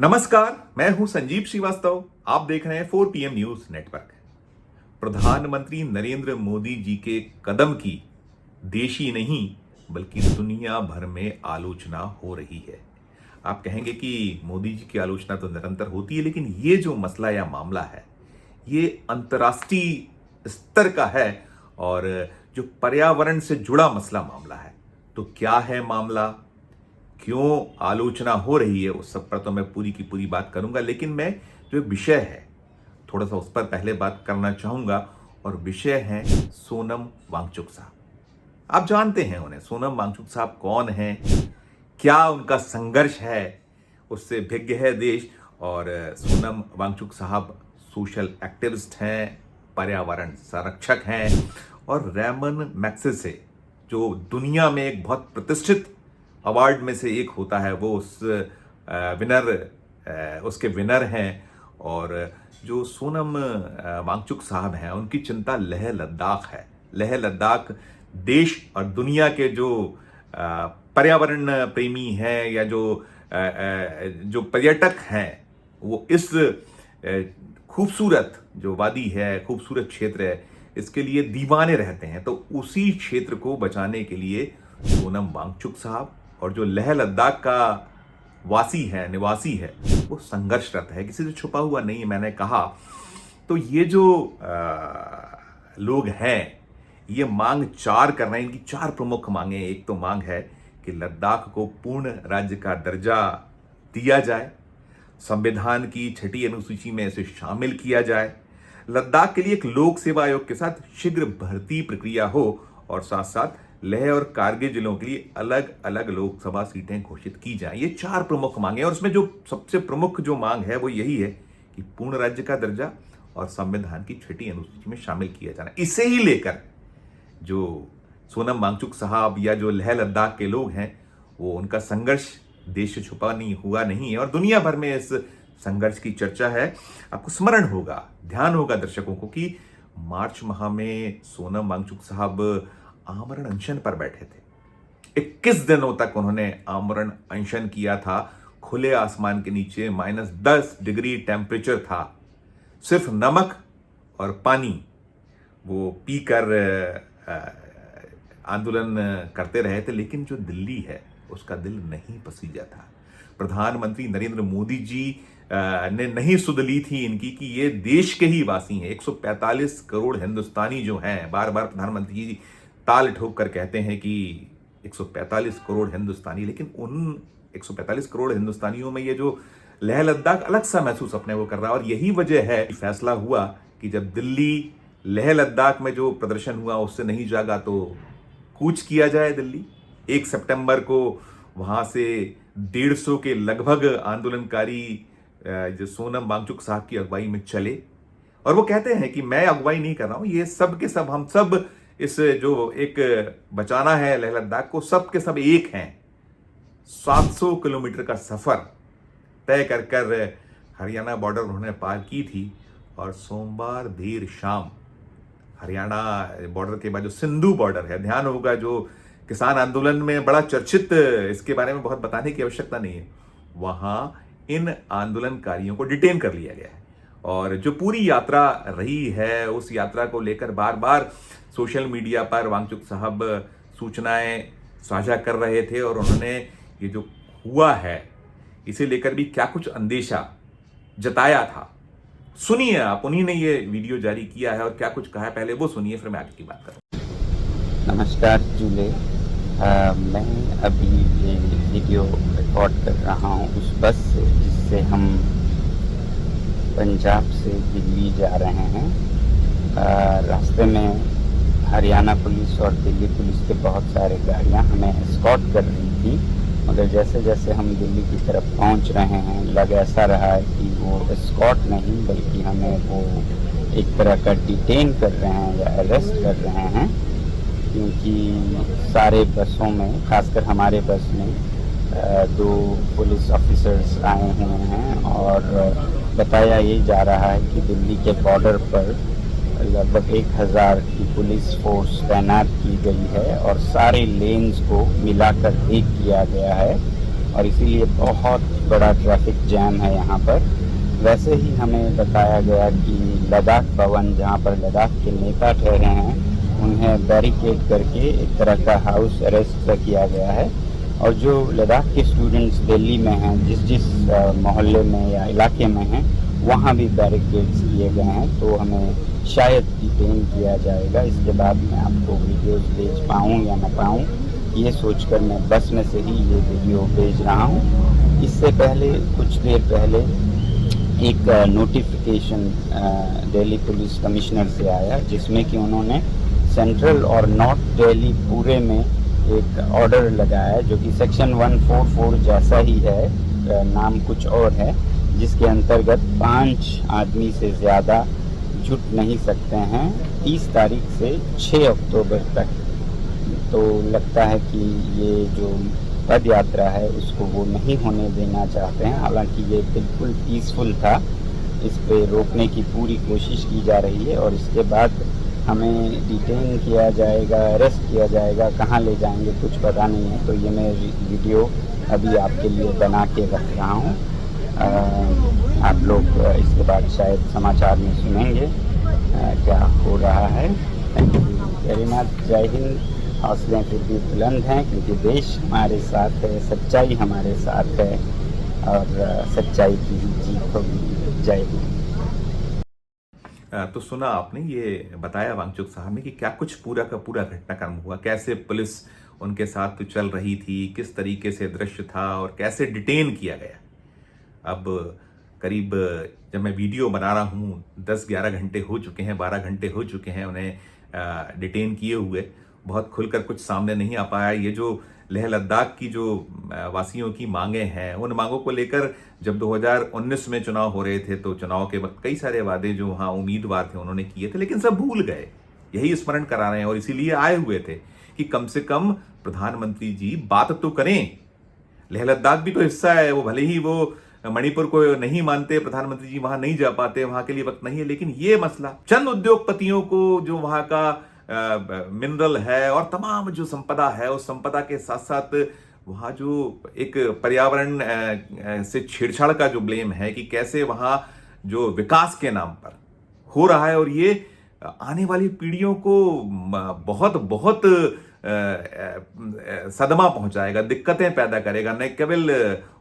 नमस्कार, मैं हूं संजीव श्रीवास्तव। आप देख रहे हैं 4 PM न्यूज नेटवर्क। प्रधानमंत्री नरेंद्र मोदी जी के कदम की देश ही नहीं बल्कि दुनिया भर में आलोचना हो रही है। आप कहेंगे कि मोदी जी की आलोचना तो निरंतर होती है, लेकिन ये जो मसला या मामला है ये अंतर्राष्ट्रीय स्तर का है और जो पर्यावरण से जुड़ा मसला मामला है। तो क्या है मामला, क्यों आलोचना हो रही है, उस सब पर तो मैं पूरी की पूरी बात करूंगा। लेकिन मैं जो विषय है थोड़ा सा उस पर पहले बात करना चाहूंगा, और विषय है सोनम वांगचुक साहब। आप जानते हैं उन्हें, सोनम वांगचुक साहब कौन हैं, क्या उनका संघर्ष है, उससे भिज्ञ है देश। और सोनम वांगचुक साहब सोशल एक्टिविस्ट हैं, पर्यावरण संरक्षक हैं, और रैमन मैग्सेसे जो दुनिया में एक बहुत प्रतिष्ठित अवार्ड में से एक होता है, वो उसके विनर हैं। और जो सोनम वांगचुक साहब हैं उनकी चिंता लेह लद्दाख है। लेह लद्दाख देश और दुनिया के जो पर्यावरण प्रेमी हैं या जो पर्यटक हैं वो इस खूबसूरत जो वादी है, खूबसूरत क्षेत्र है, इसके लिए दीवाने रहते हैं। तो उसी क्षेत्र को बचाने के लिए सोनम वांगचुक साहब और जो लेह लद्दाख का वासी है, निवासी है, वो संघर्षरत है, किसी से छुपा हुआ नहीं है। मैंने कहा तो ये जो लोग हैं ये मांग 4 कर रहे हैं। इनकी 4 प्रमुख मांगे। एक तो मांग है कि लद्दाख को पूर्ण राज्य का दर्जा दिया जाए, संविधान की 6ठी अनुसूची में इसे शामिल किया जाए, लद्दाख के लिए एक लोक सेवा आयोग के साथ शीघ्र भर्ती प्रक्रिया हो, और साथ साथ लेह और कारगिल जिलों के लिए अलग अलग लोकसभा सीटें घोषित की जाएं। ये 4 प्रमुख मांगे, और उसमें जो सबसे प्रमुख जो मांग है वो यही है कि पूर्ण राज्य का दर्जा और संविधान की 6ठी अनुसूची में शामिल किया जाना। इसे ही लेकर जो सोनम वांगचुक साहब या जो लेह लद्दाख के लोग हैं वो उनका संघर्ष देश से छुपा नहीं है, और दुनिया भर में इस संघर्ष की चर्चा है। आपको स्मरण होगा, ध्यान होगा दर्शकों को कि मार्च माह में सोनम वांगचुक साहब आमरण अनशन पर बैठे थे। 21 दिनों तक उन्होंने आमरण अनशन किया था। खुले आसमान के नीचे -10 डिग्री टेम्परेचर था। सिर्फ नमक और पानी वो पीकर आंदोलन करते रहे थे। लेकिन जो दिल्ली है उसका दिल नहीं पसीजा था। प्रधानमंत्री नरेंद्र मोदी जी ने नहीं सुध ली थी इनकी कि ये देश के ही वासी हैं। 145 करोड़ हिंदुस्तानी जो हैं, बार बार प्रधानमंत्री जी ताल ठोक कर कहते हैं कि 145 करोड़ हिंदुस्तानी, लेकिन उन 145 करोड़ हिंदुस्तानियों में ये जो लेह लद्दाख अलग सा महसूस अपने वो कर रहा है। और यही वजह है कि फैसला हुआ कि जब दिल्ली लेह लद्दाख में जो प्रदर्शन हुआ उससे नहीं जागा तो कूच किया जाए दिल्ली। 1 सितंबर को वहां से 150 के लगभग आंदोलनकारी जो सोनम वांगचुक साहब की अगुवाई में चले, और वो कहते हैं कि मैं अगुवाई नहीं कर रहा हूं, ये सब के सब, हम सब इस जो एक बचाना है लेह लद्दाख को, सब के सब एक हैं। 700 किलोमीटर का सफर तय कर हरियाणा बॉर्डर उन्होंने पार की थी, और सोमवार देर शाम हरियाणा बॉर्डर के बाद जो सिंधु बॉर्डर है, ध्यान होगा, जो किसान आंदोलन में बड़ा चर्चित, इसके बारे में बहुत बताने की आवश्यकता नहीं है, वहां इन आंदोलनकारियों को डिटेन कर लिया गया है। और जो पूरी यात्रा रही है उस यात्रा को लेकर बार बार सोशल मीडिया पर वांगचुक साहब सूचनाएं साझा कर रहे थे, और उन्होंने ये जो हुआ है इसे लेकर भी क्या कुछ अंदेशा जताया था। सुनिए आप, उन्हीं ने ये वीडियो जारी किया है और क्या कुछ कहा है, पहले वो सुनिए फिर मैं आगे की बात करूँ। नमस्कार जूले, मैं अभी ये वीडियो रिकॉर्ड कर रहा हूँ उस बस से जिससे हम पंजाब से दिल्ली जा रहे हैं। रास्ते में हरियाणा पुलिस और दिल्ली पुलिस के बहुत सारे गाड़ियाँ हमें एस्कॉर्ट कर रही थी, मगर जैसे जैसे हम दिल्ली की तरफ पहुंच रहे हैं लग ऐसा रहा है कि वो एस्कॉर्ट नहीं बल्कि हमें वो एक तरह का डिटेन कर रहे हैं या अरेस्ट कर रहे हैं, क्योंकि सारे बसों में, खासकर हमारे बस में 2 पुलिस ऑफिसर्स आए हुए हैं, और बताया ये जा रहा है कि दिल्ली के बॉर्डर पर लगभग 1000 की पुलिस फोर्स तैनात की गई है और सारे लेन्स को मिलाकर एक किया गया है और इसीलिए बहुत बड़ा ट्रैफिक जैम है यहाँ पर। वैसे ही हमें बताया गया कि लद्दाख भवन, जहाँ पर लद्दाख के नेता ठहरे हैं, उन्हें बैरिकेड करके एक तरह का हाउस अरेस्ट किया गया है। और जो लद्दाख के स्टूडेंट्स दिल्ली में हैं, जिस मोहल्ले में या इलाके में हैं, वहाँ भी बैरिकेड्स किए गए हैं। तो हमें शायद डिटेन किया जाएगा। इसके बाद मैं आपको वीडियोस भेज पाऊँ या ना पाऊँ, ये सोचकर मैं बस में से ही ये वीडियो भेज रहा हूँ। इससे पहले, कुछ देर पहले, एक नोटिफिकेशन दिल्ली पुलिस कमिश्नर से आया, जिसमें कि उन्होंने सेंट्रल और नॉर्थ दिल्ली पूरे में एक ऑर्डर लगाया, जो कि सेक्शन 144 जैसा ही है, नाम कुछ और है, जिसके अंतर्गत 5 आदमी से ज़्यादा जुट नहीं सकते हैं 30 तारीख से 6 अक्टूबर तक। तो लगता है कि ये जो पद यात्रा है उसको वो नहीं होने देना चाहते हैं। हालांकि ये बिल्कुल पीसफुल था, इस पे रोकने की पूरी कोशिश की जा रही है। और इसके बाद हमें डिटेन किया जाएगा, अरेस्ट किया जाएगा, कहाँ ले जाएंगे कुछ पता नहीं है। तो ये मैं वीडियो अभी आपके लिए बना के रख रहा हूँ। आप लोग इसके बाद शायद समाचार में सुनेंगे क्या हो रहा है। Thank you very much. जय हिंद। हौसले फिर भी बुलंद हैं, क्योंकि देश हमारे साथ है, सच्चाई हमारे साथ है, और सच्चाई की ही जीत होगी। जय हिंद। तो सुना आपने, ये बताया वांगचुक साहब ने कि क्या कुछ पूरा का पूरा घटनाक्रम हुआ, कैसे पुलिस उनके साथ चल रही थी, किस तरीके से दृश्य था और कैसे डिटेन किया गया। अब करीब, जब मैं वीडियो बना रहा हूँ, 10-11 घंटे हो चुके हैं, 12 घंटे हो चुके हैं उन्हें डिटेन किए हुए। बहुत खुलकर कुछ सामने नहीं आ पाया। ये जो लेह लद्दाख की जो वासियों की मांगे हैं, उन मांगों को लेकर जब 2019 में चुनाव हो रहे थे, तो चुनाव के वक्त कई सारे वादे जो वहाँ उम्मीदवार थे उन्होंने किए थे, लेकिन सब भूल गए। यही स्मरण करा रहे हैं और इसीलिए आए हुए थे कि कम से कम प्रधानमंत्री जी बात तो करें। लेह लद्दाख भी तो हिस्सा है, वो भले ही वो मणिपुर को नहीं मानते, प्रधानमंत्री जी वहां नहीं जा पाते, वहां के लिए वक्त नहीं है, लेकिन ये मसला चंद उद्योगपतियों को जो वहां का मिनरल है और तमाम जो संपदा है, उस संपदा के साथ साथ वहां जो एक पर्यावरण से छेड़छाड़ का जो ब्लेम है कि कैसे वहां जो विकास के नाम पर हो रहा है, और ये आने वाली पीढ़ियों को बहुत बहुत सदमा पहुंचाएगा, दिक्कतें पैदा करेगा, न केवल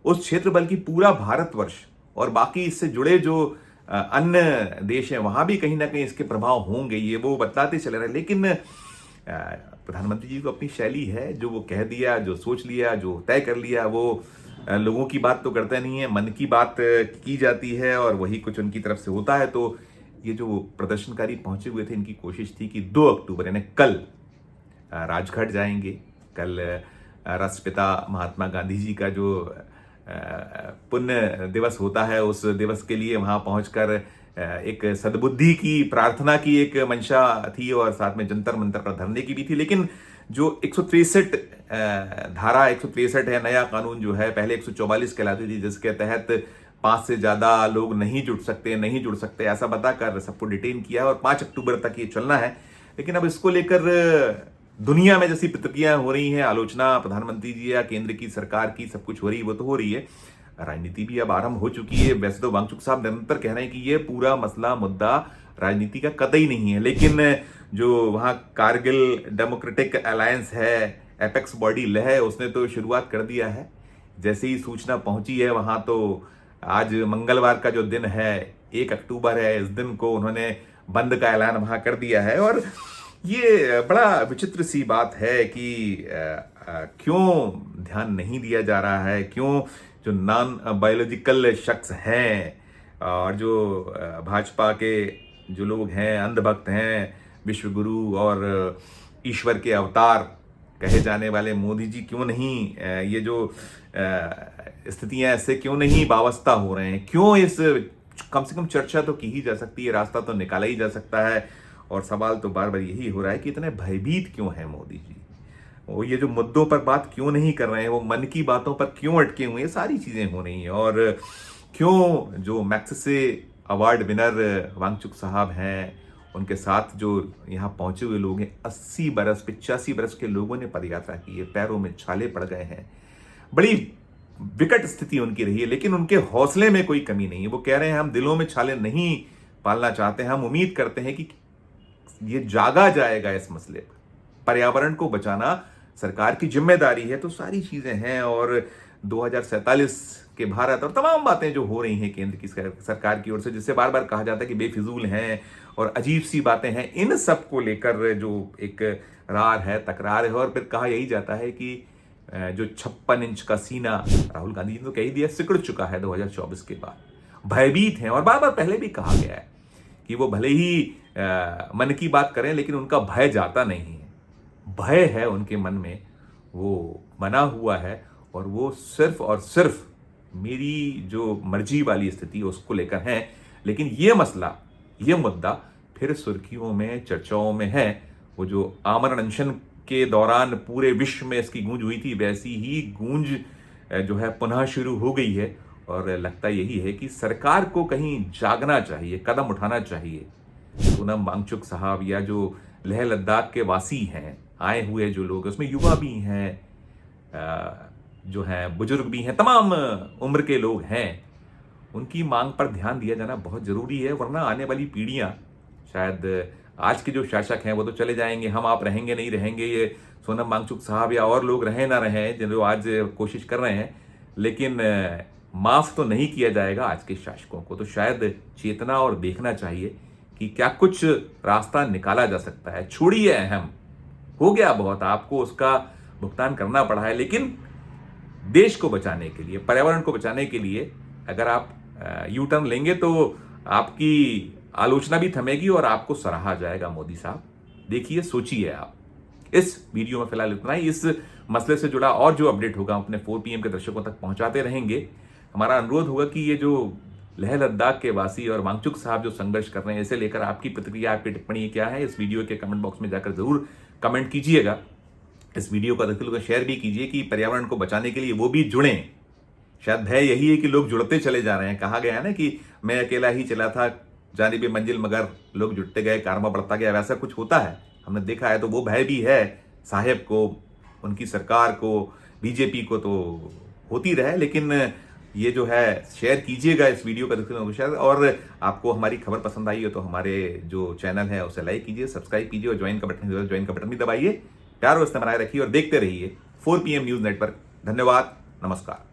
उस क्षेत्र बल्कि पूरा भारतवर्ष और बाकी इससे जुड़े जो अन्य देश हैं, वहां भी कहीं ना कहीं इसके प्रभाव होंगे। ये वो बतलाते चले रहे, लेकिन प्रधानमंत्री जी को अपनी शैली है, जो वो कह दिया, जो सोच लिया, जो तय कर लिया, वो लोगों की बात तो करते नहीं है, मन की बात की जाती है और वही कुछ उनकी तरफ से होता है। तो ये जो प्रदर्शनकारी पहुंचे हुए थे, इनकी कोशिश थी कि 2 अक्टूबर यानी कल राजघाट जाएंगे। कल राष्ट्रपिता महात्मा गांधी जी का जो पुण्य दिवस होता है, उस दिवस के लिए वहां पहुंचकर एक सद्बुद्धि की प्रार्थना की एक मंशा थी और साथ में जंतर मंतर पर धरने की भी थी। लेकिन जो 163 धारा 163 है, नया कानून जो है, पहले 144 कहलाती थी, जिसके तहत 5 से ज्यादा लोग नहीं जुड़ सकते, ऐसा बताकर सबको डिटेन किया और 5 अक्टूबर तक ये चलना है। लेकिन अब इसको लेकर दुनिया में जैसी प्रतिक्रिया हो रही है, आलोचना प्रधानमंत्री जी या केंद्र की सरकार की सब कुछ हो रही है, वो तो हो रही है, राजनीति भी अब आरंभ हो चुकी है। वैसे तो वांगचुक साहब निरंतर कह रहे हैं कि ये पूरा मसला मुद्दा राजनीति का कतई नहीं है, लेकिन जो वहाँ कारगिल डेमोक्रेटिक अलायंस है, एपेक्स बॉडी लेह, उसने तो शुरुआत कर दिया है। जैसे ही सूचना पहुंची है वहाँ, तो आज मंगलवार का जो दिन है, 1 अक्टूबर है, इस दिन को उन्होंने बंद का ऐलान वहाँ कर दिया है। और ये बड़ा विचित्र सी बात है कि क्यों ध्यान नहीं दिया जा रहा है, क्यों जो नॉन बायोलॉजिकल शख्स हैं और जो भाजपा के जो लोग हैं, अंधभक्त हैं, विश्वगुरु और ईश्वर के अवतार कहे जाने वाले मोदी जी, क्यों नहीं ये जो स्थितियां ऐसे क्यों नहीं वाबस्ता हो रहे हैं, क्यों इस कम से कम चर्चा तो की ही जा सकती है, रास्ता तो निकाला ही जा सकता है। और सवाल तो बार बार यही हो रहा है कि इतने भयभीत क्यों हैं मोदी जी, वो ये जो मुद्दों पर बात क्यों नहीं कर रहे हैं, वो मन की बातों पर क्यों अटके हुए हैं, सारी चीजें हो रही हैं। और क्यों जो मैग्सेसे अवार्ड विनर वांगचुक साहब हैं, उनके साथ जो यहाँ पहुंचे हुए लोग हैं, 80 बरस 85 बरस के लोगों ने पदयात्रा की है, पैरों में छाले पड़ गए हैं, बड़ी विकट स्थिति उनकी रही है, लेकिन उनके हौसले में कोई कमी नहीं है। वो कह रहे हैं हम दिलों में छाले नहीं पालना चाहते हैं, हम उम्मीद करते हैं कि ये जागा जाएगा इस मसले पर। पर्यावरण को बचाना सरकार की जिम्मेदारी है, तो सारी चीजें हैं। और 2047 के भारत और तमाम बातें जो हो रही हैं केंद्र की सरकार की ओर से, जिससे बार बार कहा जाता है कि बेफिजूल हैं और अजीब सी बातें हैं, इन सब को लेकर जो एक रार है, तकरार है, और फिर कहा यही जाता है कि जो 56 इंच का सीना राहुल गांधी जी ने तो कह ही दिया सिकुड़ चुका है 2024 के बाद, भयभीत हैं। और बार बार पहले भी कहा गया है कि वो भले ही मन की बात करें, लेकिन उनका भय जाता नहीं है। भय है उनके मन में, वो बना हुआ है, और वो सिर्फ और सिर्फ मेरी जो मर्जी वाली स्थिति उसको लेकर है। लेकिन ये मसला, ये मुद्दा फिर सुर्खियों में, चर्चाओं में है। वो जो आमरण अनशन के दौरान पूरे विश्व में इसकी गूंज हुई थी, वैसी ही गूंज जो है पुनः शुरू हो गई है। और लगता यही है कि सरकार को कहीं जागना चाहिए, कदम उठाना चाहिए। सोनम वांगचुक साहब या जो लेह लद्दाख के वासी हैं, आए हुए जो लोग, उसमें युवा भी हैं, जो हैं बुजुर्ग भी हैं, तमाम उम्र के लोग हैं, उनकी मांग पर ध्यान दिया जाना बहुत जरूरी है। वरना आने वाली पीढ़ियां, शायद आज के जो शासक हैं वो तो चले जाएंगे, हम आप रहेंगे नहीं रहेंगे, ये सोनम वांगचुक साहब या और लोग रहें ना रहें जो आज कोशिश कर रहे हैं, लेकिन माफ तो नहीं किया जाएगा आज के शासकों को। तो शायद चेतना और देखना चाहिए कि क्या कुछ रास्ता निकाला जा सकता है। छोड़िए अहम, हो गया बहुत, आपको उसका भुगतान करना पड़ा है, लेकिन देश को बचाने के लिए, पर्यावरण को बचाने के लिए अगर आप यू टर्न लेंगे तो आपकी आलोचना भी थमेगी और आपको सराहा जाएगा। मोदी साहब देखिए, सोचिए आप। इस वीडियो में फिलहाल इतना ही। इस मसले से जुड़ा और जो अपडेट होगा अपने 4 PM के दर्शकों तक पहुंचाते रहेंगे। हमारा अनुरोध होगा कि ये जो लेह लद्दाख के वासी और वांगचुक साहब जो संघर्ष कर रहे हैं, इसे लेकर आपकी प्रतिक्रिया, आपकी टिप्पणी क्या है, इस वीडियो के कमेंट बॉक्स में जाकर जरूर कमेंट कीजिएगा। इस वीडियो को अधिक लोग शेयर भी कीजिए कि पर्यावरण को बचाने के लिए वो भी जुड़ें। शायद भय यही है कि लोग जुड़ते चले जा रहे हैं। कहा गया है ना कि मैं अकेला ही चला था जानिबे मंजिल, मगर लोग जुटते गए, कारवा बढ़ता गया, वैसा कुछ होता है, हमने देखा है। तो वो भय भी है साहेब को, उनकी सरकार को, बीजेपी को, तो होती रहे। लेकिन ये जो है शेयर कीजिएगा इस वीडियो का शेयर। और आपको हमारी खबर पसंद आई हो तो हमारे जो चैनल है उसे लाइक कीजिए, सब्सक्राइब कीजिए और ज्वाइन का बटन भी दबाइए। प्यार और इस्तेमाल रखिए और देखते रहिए 4 PM न्यूज नेटवर्क। धन्यवाद, नमस्कार।